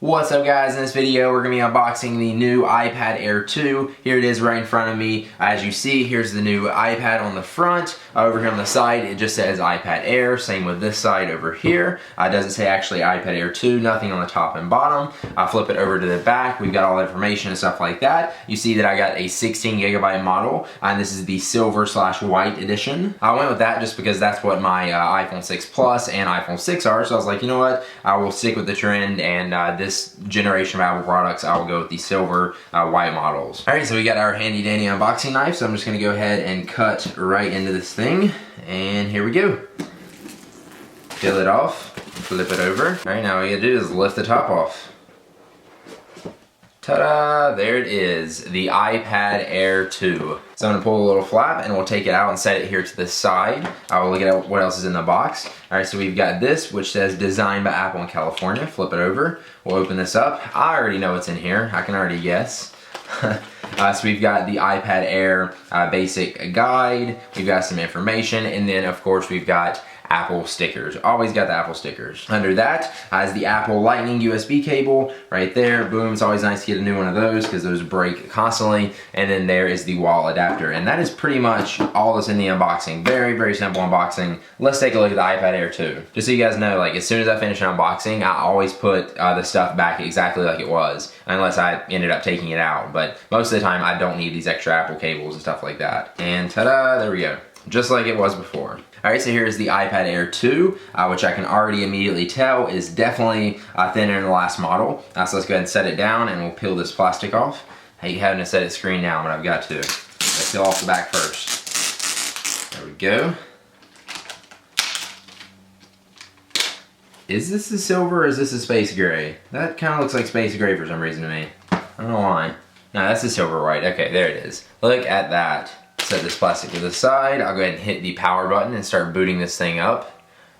What's up guys, in this video we're going to be unboxing the new iPad Air 2. Here it is right in front of me. As you see, here's the new iPad on the front. Over here on the side it just says iPad Air, same with this side over here. It doesn't say actually iPad Air 2, nothing on the top and bottom. I'll flip it over to the back, we've got all the information and stuff like that. You see that I got a 16GB model, and this is the silver/white edition. I went with that just because that's what my iPhone 6 Plus and iPhone 6 are, so I was like, you know what, I will stick with the trend, and this generation of Apple products, I will go with the silver white models. Alright, so we got our handy dandy unboxing knife, so I'm just going to go ahead and cut right into this thing, and here we go. Peel it off, flip it over. Alright, now all you gotta do is lift the top off. Ta-da! There it is, the iPad Air 2. So I'm going to pull a little flap and we'll take it out and set it here to the side. I will look at what else is in the box. Alright, so we've got this, which says designed by Apple in California. Flip it over. We'll open this up. I already know what's in here. I can already guess. So we've got the iPad Air basic guide. We've got some information, and then of course we've got Apple stickers. Always got the Apple stickers. Under that is the Apple Lightning USB cable right there. Boom, it's always nice to get a new one of those because those break constantly. And then there is the wall adapter. And that is pretty much all that's in the unboxing. Very, very simple unboxing. Let's take a look at the iPad Air 2. Just so you guys know, like as soon as I finish an unboxing, I always put the stuff back exactly like it was, unless I ended up taking it out. But most of the time I don't need these extra Apple cables and stuff like that. And ta-da, there we go. Just like it was before. Alright, so here's the iPad Air 2, which I can already immediately tell is definitely thinner than the last model. So let's go ahead and set it down and we'll peel this plastic off. I hate having to set it screen down, but I've got to. Let's peel off the back first. There we go. Is this the silver or is this the space gray? That kind of looks like space gray for some reason to me. I don't know why. No, that's the silver white. Okay, there it is. Look at that. Set this plastic to the side. I'll go ahead and hit the power button and start booting this thing up.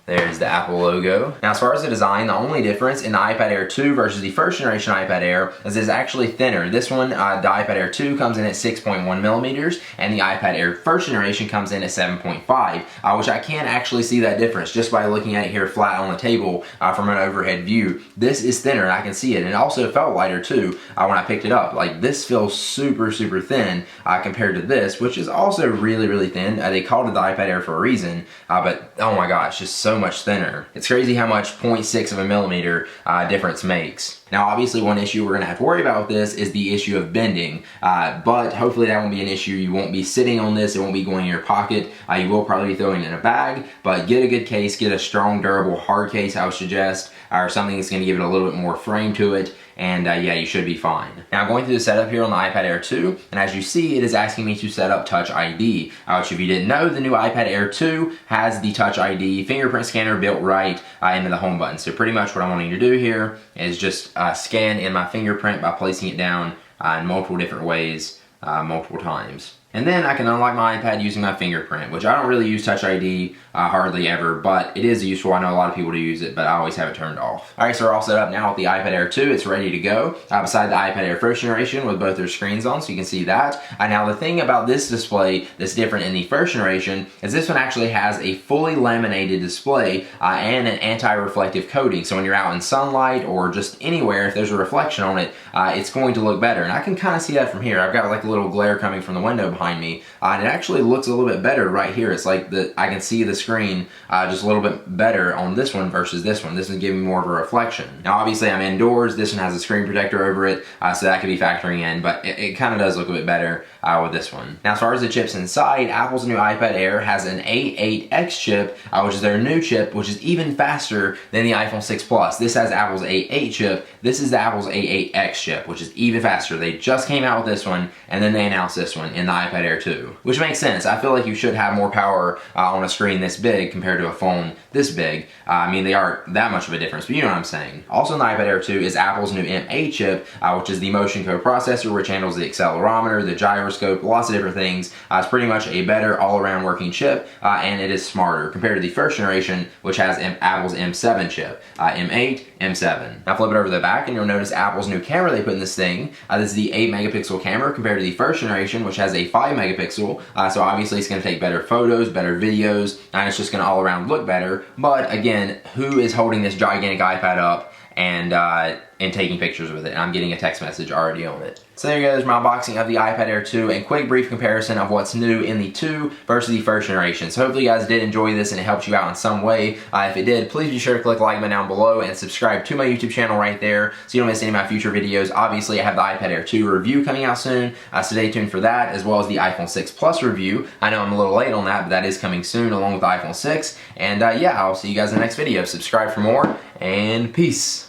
There's the Apple logo. Now as far as the design, the only difference in the iPad Air 2 versus the first generation iPad Air is it's actually thinner. This one, the iPad Air 2 comes in at 6.1 millimeters, and the iPad Air first generation comes in at 7.5, which I can actually see that difference just by looking at it here flat on the table from an overhead view. This is thinner, and I can see it, and it also felt lighter too when I picked it up. Like this feels super, super thin compared to this, which is also really, really thin. They called it the iPad Air for a reason, but oh my gosh, just so much thinner. It's crazy how much 0.6 of a millimeter difference makes. Now obviously one issue we're going to have to worry about with this is the issue of bending, but hopefully that won't be an issue. You won't be sitting on this, it won't be going in your pocket. You will probably be throwing it in a bag, but get a good case, get a strong, durable, hard case I would suggest, or something that's going to give it a little bit more frame to it, and yeah, you should be fine. Now going through the setup here on the iPad Air 2, and as you see, it is asking me to set up Touch ID, which if you didn't know, the new iPad Air 2 has the Touch ID fingerprint scanner built right into the home button. So pretty much what I'm wanting to do here is just scan in my fingerprint by placing it down in multiple different ways, multiple times. And then I can unlock my iPad using my fingerprint, which I don't really use Touch ID hardly ever, but it is useful. I know a lot of people do use it, but I always have it turned off. Alright, so we're all set up now with the iPad Air 2. It's ready to go beside the iPad Air first generation with both their screens on, so you can see that. Now the thing about this display that's different in the first generation is this one actually has a fully laminated display and an anti-reflective coating. So when you're out in sunlight or just anywhere, if there's a reflection on it, it's going to look better. And I can kind of see that from here. I've got like a little glare coming from the window behind me, and it actually looks a little bit better right here. It's like I can see the screen just a little bit better on this one versus this one. This is giving more of a reflection. Now obviously I'm indoors, this one has a screen protector over it, so that could be factoring in, but it kind of does look a bit better with this one. Now as far as the chips inside, Apple's new iPad Air has an A8X chip, which is their new chip, which is even faster than the iPhone 6 Plus. This has Apple's A8 chip, this is the Apple's A8X chip, which is even faster. They just came out with this one, and then they announced this one in the iPad Air 2, which makes sense. I feel like you should have more power on a screen this big compared to a phone this big. I mean, they aren't that much of a difference, but you know what I'm saying. Also in the iPad Air 2 is Apple's new M8 chip, which is the motion coprocessor, which handles the accelerometer, the gyroscope, lots of different things. It's pretty much a better all-around working chip, and it is smarter compared to the first generation, which has Apple's M7 chip. M8, M7. Now flip it over to the back, and you'll notice Apple's new camera they put in this thing. This is the 8 megapixel camera compared to the first generation, which has a 5 megapixel. So obviously it's going to take better photos, better videos, and it's just going to all around look better. But again, who is holding this gigantic iPad up and taking pictures with it. And I'm getting a text message already on it. So there you go, there's my unboxing of the iPad Air 2 and quick brief comparison of what's new in the 2 versus the first generation. So hopefully you guys did enjoy this and it helped you out in some way. If it did, please be sure to click the like button down below and subscribe to my YouTube channel right there so you don't miss any of my future videos. Obviously I have the iPad Air 2 review coming out soon, so stay tuned for that, as well as the iPhone 6 Plus review. I know I'm a little late on that, but that is coming soon along with the iPhone 6. And yeah, I'll see you guys in the next video. Subscribe for more, and peace.